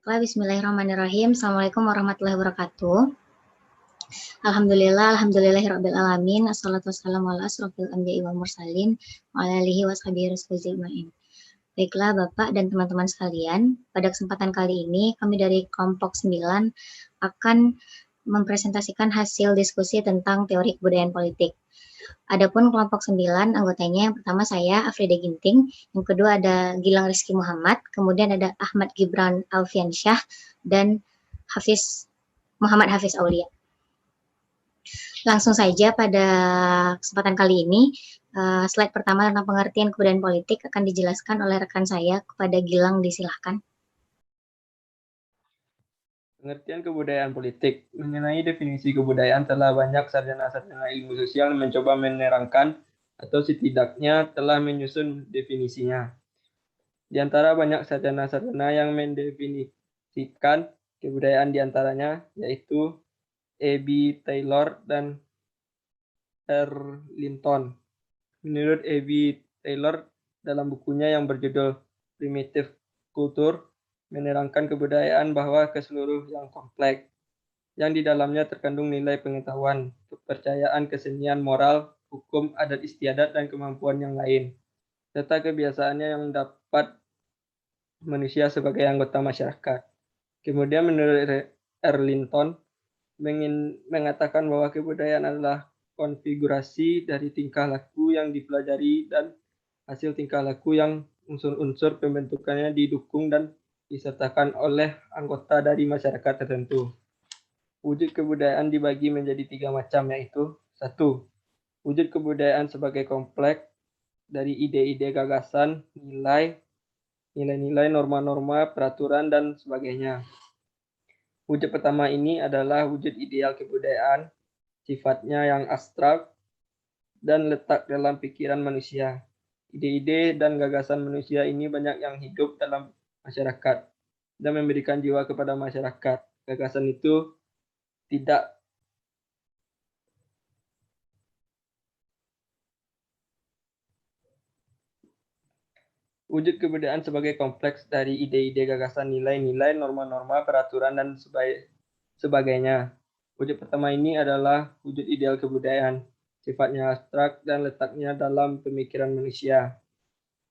Baiklah, bismillahirrahmanirrahim. Assalamualaikum warahmatullahi wabarakatuh. Alhamdulillahirabbil alamin. Assalatu wassalamu ala asrofil anbiya'i wal mursalin wa ala alihi washabihi ajmain. Baiklah Bapak dan teman-teman sekalian, pada kesempatan kali ini kami dari kelompok 9 akan mempresentasikan hasil diskusi tentang teori kebudayaan politik. Adapun kelompok 9 anggotanya, yang pertama saya Afrida Ginting, yang kedua ada Gilang Rizky Muhammad, kemudian ada Ahmad Gibran Alfiansyah dan Muhammad Hafiz Aulia. Langsung saja pada kesempatan kali ini, slide pertama tentang pengertian kebudayaan politik akan dijelaskan oleh rekan saya. Kepada Gilang, disilahkan. Pengertian kebudayaan politik. Mengenai definisi kebudayaan, telah banyak sarjana-sarjana ilmu sosial mencoba menerangkan atau setidaknya telah menyusun definisinya. Di antara banyak sarjana-sarjana yang mendefinisikan kebudayaan diantaranya yaitu A.B. Taylor dan R. Linton. Menurut A.B. Taylor, dalam bukunya yang berjudul Primitive Culture, menerangkan kebudayaan bahwa keseluruh yang kompleks, yang di dalamnya terkandung nilai pengetahuan, kepercayaan, kesenian, moral, hukum, adat istiadat, dan kemampuan yang lain, serta kebiasaannya yang dapat manusia sebagai anggota masyarakat. Kemudian menurut Erlinton mengatakan bahwa kebudayaan adalah konfigurasi dari tingkah laku yang dipelajari dan hasil tingkah laku yang unsur-unsur pembentukannya didukung dan disertakan oleh anggota dari masyarakat tertentu. Wujud kebudayaan dibagi menjadi 3 macam, yaitu 1. Wujud kebudayaan sebagai kompleks dari ide-ide, gagasan, nilai-nilai, norma-norma, peraturan, dan sebagainya. Wujud pertama ini adalah wujud ideal kebudayaan, sifatnya yang abstrak dan letak dalam pikiran manusia. Ide-ide dan gagasan manusia ini banyak yang hidup dalam masyarakat dan memberikan jiwa kepada masyarakat. Gagasan itu tidak wujud kebudayaan sebagai kompleks dari ide-ide, gagasan, nilai-nilai, norma-norma, peraturan, dan sebagainya. Wujud pertama ini adalah wujud ideal kebudayaan, sifatnya abstrak dan letaknya dalam pemikiran manusia.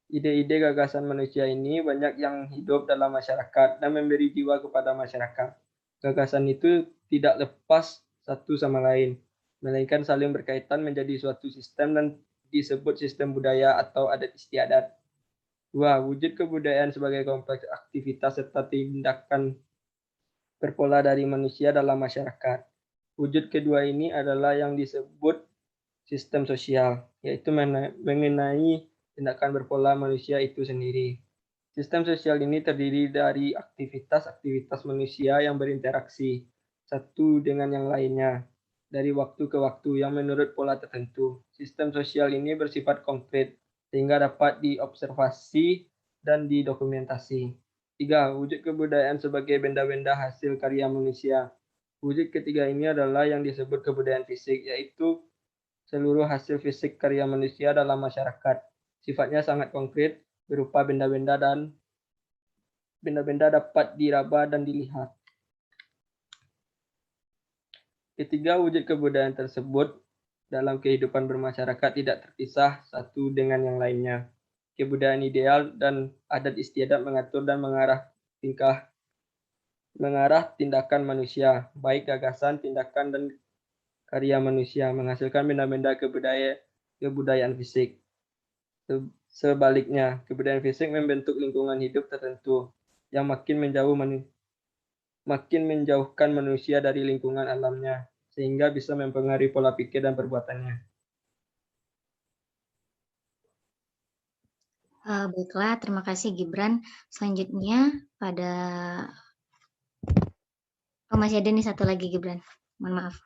Ide-ide, gagasan manusia ini banyak yang hidup dalam masyarakat dan memberi jiwa kepada masyarakat. Gagasan itu tidak lepas satu sama lain, melainkan saling berkaitan menjadi suatu sistem dan disebut sistem budaya atau adat istiadat. 2. Wujud kebudayaan sebagai kompleks aktivitas serta tindakan berpola dari manusia dalam masyarakat. Wujud kedua ini adalah yang disebut sistem sosial, yaitu mengenai tindakan berpola manusia itu sendiri. Sistem sosial ini terdiri dari aktivitas-aktivitas manusia yang berinteraksi satu dengan yang lainnya dari waktu ke waktu yang menurut pola tertentu. Sistem sosial ini bersifat konkret sehingga dapat diobservasi dan didokumentasi. 3. Wujud kebudayaan sebagai benda-benda hasil karya manusia. Wujud ketiga ini adalah yang disebut kebudayaan fisik, yaitu seluruh hasil fisik karya manusia dalam masyarakat. Sifatnya sangat konkret, berupa benda-benda dan benda-benda dapat diraba dan dilihat. Ketiga, wujud kebudayaan tersebut dalam kehidupan bermasyarakat tidak terpisah satu dengan yang lainnya. Kebudayaan ideal dan adat istiadat mengatur dan mengarah tindakan manusia, baik gagasan, tindakan, dan karya manusia, menghasilkan benda-benda kebudayaan fisik. Sebaliknya, kebudayaan fisik membentuk lingkungan hidup tertentu yang makin menjauhkan manusia dari lingkungan alamnya, sehingga bisa mempengaruhi pola pikir dan perbuatannya. Baiklah, terima kasih Gibran. Selanjutnya masih ada nih satu lagi Gibran. Mohon maaf.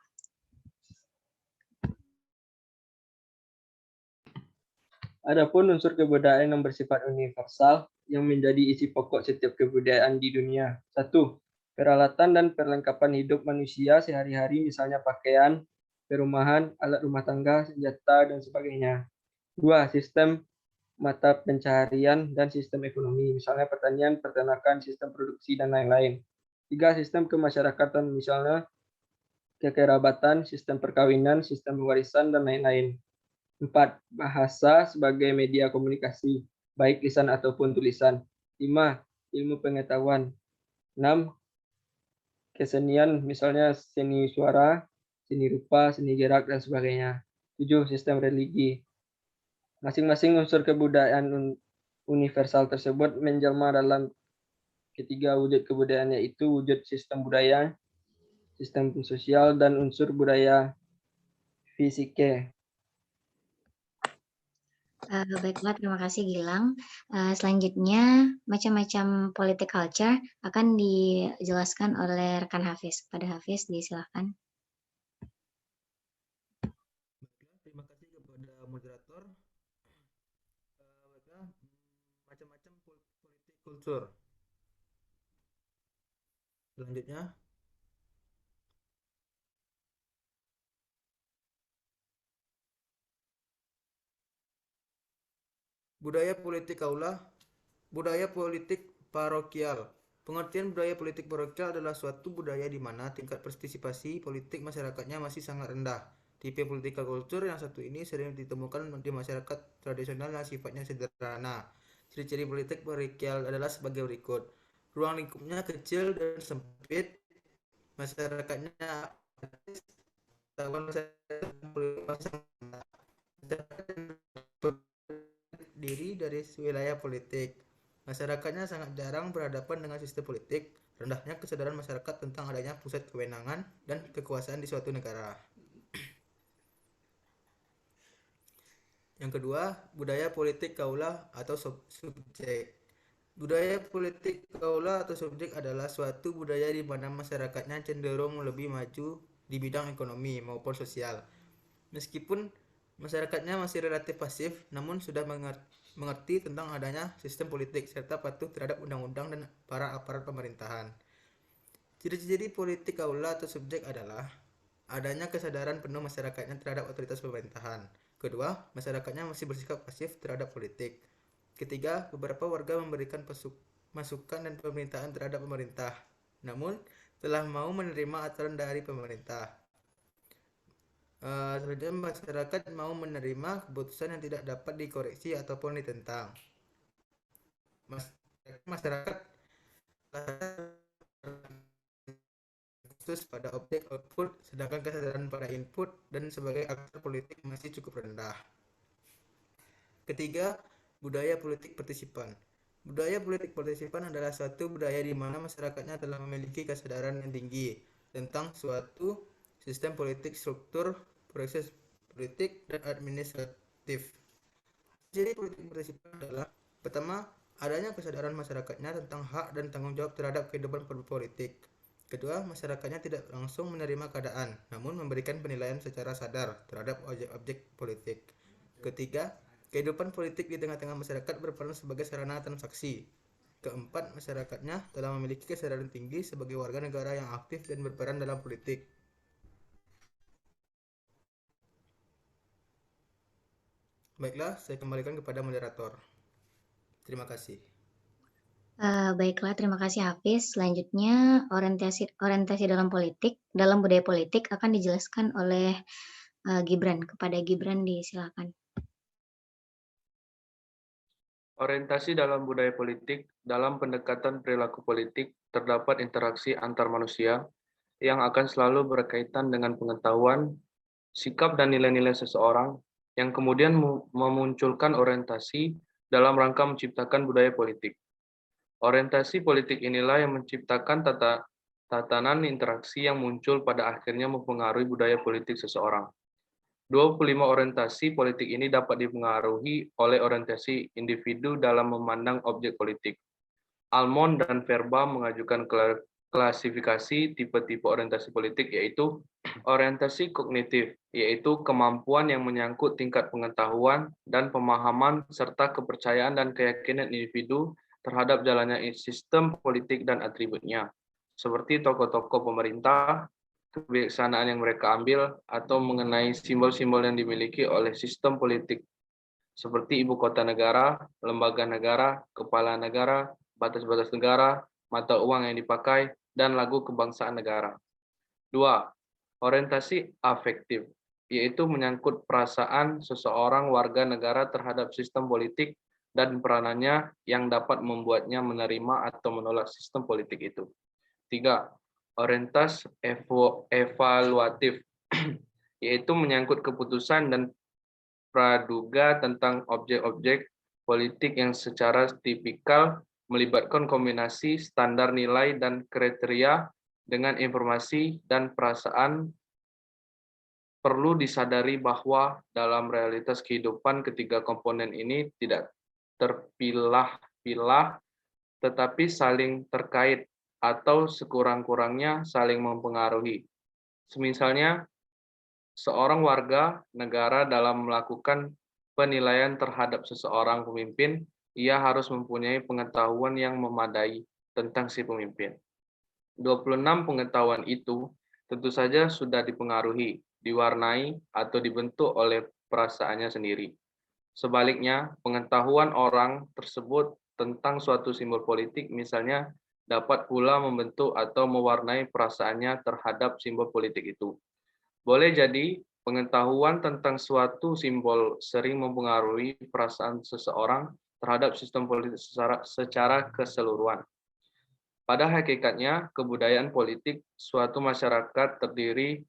Adapun unsur kebudayaan yang bersifat universal yang menjadi isi pokok setiap kebudayaan di dunia. 1. Peralatan dan perlengkapan hidup manusia sehari-hari, misalnya pakaian, perumahan, alat rumah tangga, senjata, dan sebagainya. 2. Sistem mata pencaharian, dan sistem ekonomi, misalnya pertanian, peternakan, sistem produksi, dan lain-lain. 3. Sistem kemasyarakatan, misalnya kekerabatan, sistem perkawinan, sistem warisan, dan lain-lain. 4. Bahasa sebagai media komunikasi, baik lisan ataupun tulisan. 5. Ilmu pengetahuan. 6. Kesenian, misalnya seni suara, seni rupa, seni gerak, dan sebagainya. 7. Sistem religi. Masing-masing unsur kebudayaan universal tersebut menjelma dalam ketiga wujud kebudayaan, yaitu wujud sistem budaya, sistem sosial, dan unsur budaya fisike. Baiklah, terima kasih Gilang. Selanjutnya, macam-macam politik culture akan dijelaskan oleh rekan Hafiz. Kepada Hafiz, disilakan. Terima kasih kepada moderator. Macam-macam politik kultur. Selanjutnya, budaya politik kaula, budaya politik parokial. Pengertian budaya politik parokial adalah suatu budaya di mana tingkat partisipasi politik masyarakatnya masih sangat rendah. Tipe political culture yang satu ini sering ditemukan di masyarakat tradisional yang sifatnya sederhana. Ciri-ciri politik parokial adalah sebagai berikut. Ruang lingkupnya kecil dan sempit, masyarakatnya diri dari wilayah politik. Masyarakatnya sangat jarang berhadapan dengan sistem politik, rendahnya kesadaran masyarakat tentang adanya pusat kewenangan dan kekuasaan di suatu negara. Yang kedua, budaya politik kaula atau subjek. Budaya politik kaula atau subjek adalah suatu budaya di mana masyarakatnya cenderung lebih maju di bidang ekonomi maupun sosial. Meskipun masyarakatnya masih relatif pasif, namun sudah mengerti tentang adanya sistem politik serta patuh terhadap undang-undang dan para aparat pemerintahan. Ciri-ciri politik kaula atau subjek adalah adanya kesadaran penuh masyarakatnya terhadap otoritas pemerintahan. Kedua, masyarakatnya masih bersikap pasif terhadap politik. Ketiga, beberapa warga memberikan masukan dan pemerintahan terhadap pemerintah, namun telah mau menerima aturan dari pemerintah. Selanjutnya, masyarakat mau menerima keputusan yang tidak dapat dikoreksi ataupun ditentang. Masyarakat khusus pada objek output, sedangkan kesadaran pada input dan sebagai aktor politik masih cukup rendah. Ketiga, budaya politik partisipan. Budaya politik partisipan adalah suatu budaya di mana masyarakatnya telah memiliki kesadaran yang tinggi tentang suatu sistem politik, struktur, proses politik, dan administratif. Jadi politik partisipan adalah pertama, adanya kesadaran masyarakatnya tentang hak dan tanggung jawab terhadap kehidupan politik. Kedua, masyarakatnya tidak langsung menerima keadaan, namun memberikan penilaian secara sadar terhadap objek-objek politik. Ketiga, kehidupan politik di tengah-tengah masyarakat berperan sebagai sarana transaksi. Keempat, masyarakatnya telah memiliki kesadaran tinggi sebagai warga negara yang aktif dan berperan dalam politik. Baiklah, saya kembalikan kepada moderator. Terima kasih. Baiklah, terima kasih Hafiz. Selanjutnya, orientasi dalam budaya politik akan dijelaskan oleh Gibran. Kepada Gibran, disilakan. Orientasi dalam budaya politik, dalam pendekatan perilaku politik, terdapat interaksi antar manusia yang akan selalu berkaitan dengan pengetahuan, sikap, dan nilai-nilai seseorang, yang kemudian memunculkan orientasi dalam rangka menciptakan budaya politik. Orientasi politik inilah yang menciptakan tatanan interaksi yang muncul pada akhirnya mempengaruhi budaya politik seseorang. 25 orientasi politik ini dapat dipengaruhi oleh orientasi individu dalam memandang objek politik. Almond dan Verba mengajukan klasifikasi tipe-tipe orientasi politik, yaitu orientasi kognitif, yaitu kemampuan yang menyangkut tingkat pengetahuan dan pemahaman serta kepercayaan dan keyakinan individu terhadap jalannya sistem politik dan atributnya, seperti tokoh-tokoh pemerintah, kebijaksanaan yang mereka ambil, atau mengenai simbol-simbol yang dimiliki oleh sistem politik seperti ibu kota negara, lembaga negara, kepala negara, batas-batas negara, mata uang yang dipakai, dan lagu kebangsaan negara. 2. Orientasi afektif, yaitu menyangkut perasaan seseorang warga negara terhadap sistem politik dan peranannya yang dapat membuatnya menerima atau menolak sistem politik itu. 3. Orientasi evaluatif, yaitu menyangkut keputusan dan praduga tentang objek-objek politik yang secara tipikal melibatkan kombinasi standar nilai dan kriteria dengan informasi dan perasaan. Perlu disadari bahwa dalam realitas kehidupan ketiga komponen ini tidak terpilah-pilah, tetapi saling terkait atau sekurang-kurangnya saling mempengaruhi. Semisalnya, seorang warga negara dalam melakukan penilaian terhadap seseorang pemimpin, ia harus mempunyai pengetahuan yang memadai tentang si pemimpin. 26 pengetahuan itu tentu saja sudah dipengaruhi, diwarnai, atau dibentuk oleh perasaannya sendiri. Sebaliknya, pengetahuan orang tersebut tentang suatu simbol politik misalnya dapat pula membentuk atau mewarnai perasaannya terhadap simbol politik itu. Boleh jadi, pengetahuan tentang suatu simbol sering mempengaruhi perasaan seseorang terhadap sistem politik secara keseluruhan. Pada hakikatnya, kebudayaan politik suatu masyarakat terdiri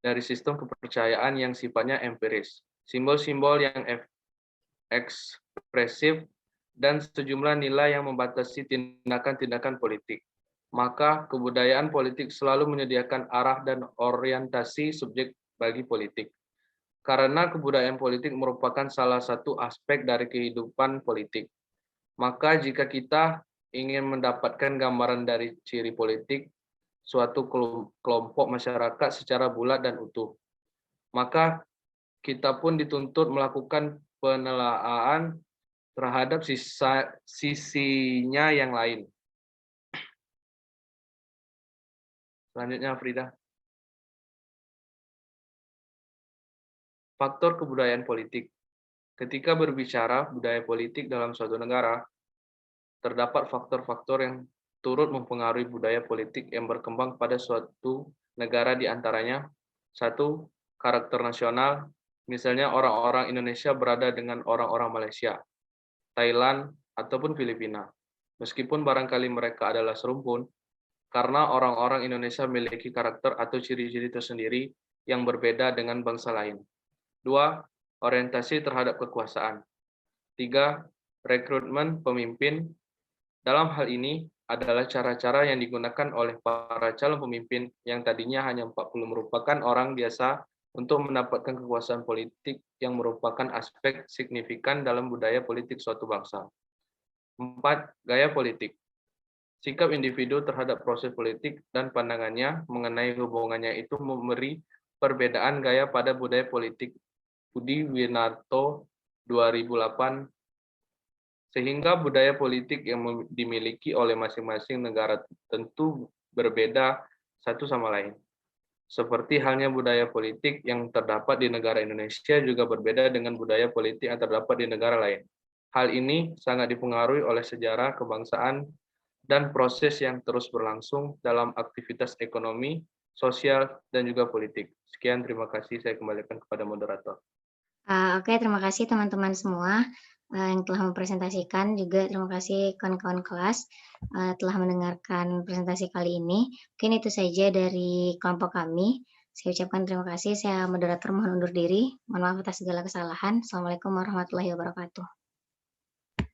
dari sistem kepercayaan yang sifatnya empiris, simbol-simbol yang ekspresif, dan sejumlah nilai yang membatasi tindakan-tindakan politik. Maka kebudayaan politik selalu menyediakan arah dan orientasi subjek bagi politik. Karena kebudayaan politik merupakan salah satu aspek dari kehidupan politik. Maka jika kita ingin mendapatkan gambaran dari ciri politik suatu kelompok masyarakat secara bulat dan utuh, maka kita pun dituntut melakukan penelaahan terhadap sisinya yang lain. Selanjutnya, Frida. Faktor kebudayaan politik. Ketika berbicara budaya politik dalam suatu negara, terdapat faktor-faktor yang turut mempengaruhi budaya politik yang berkembang pada suatu negara, di antaranya 1. Karakter nasional, misalnya orang-orang Indonesia berada dengan orang-orang Malaysia, Thailand, ataupun Filipina. Meskipun barangkali mereka adalah serumpun, karena orang-orang Indonesia memiliki karakter atau ciri-ciri tersendiri yang berbeda dengan bangsa lain. 2. Orientasi terhadap kekuasaan. 3. Rekrutmen pemimpin. Dalam hal ini adalah cara-cara yang digunakan oleh para calon pemimpin yang tadinya hanya 40 merupakan orang biasa untuk mendapatkan kekuasaan politik yang merupakan aspek signifikan dalam budaya politik suatu bangsa. 4. Gaya politik. Sikap individu terhadap proses politik dan pandangannya mengenai hubungannya itu memberi perbedaan gaya pada budaya politik. Budi Winarto 2008. Sehingga budaya politik yang dimiliki oleh masing-masing negara tentu berbeda satu sama lain. Seperti halnya budaya politik yang terdapat di negara Indonesia juga berbeda dengan budaya politik yang terdapat di negara lain. Hal ini sangat dipengaruhi oleh sejarah kebangsaan dan proses yang terus berlangsung dalam aktivitas ekonomi, sosial, dan juga politik. Sekian, terima kasih. Saya kembalikan kepada moderator. Oke, terima kasih teman-teman semua yang telah mempresentasikan. Juga terima kasih kawan-kawan kelas telah mendengarkan presentasi kali ini. Mungkin itu saja dari kelompok kami. Saya ucapkan terima kasih. Saya moderator mohon undur diri. Mohon maaf atas segala kesalahan. Assalamualaikum warahmatullahi wabarakatuh.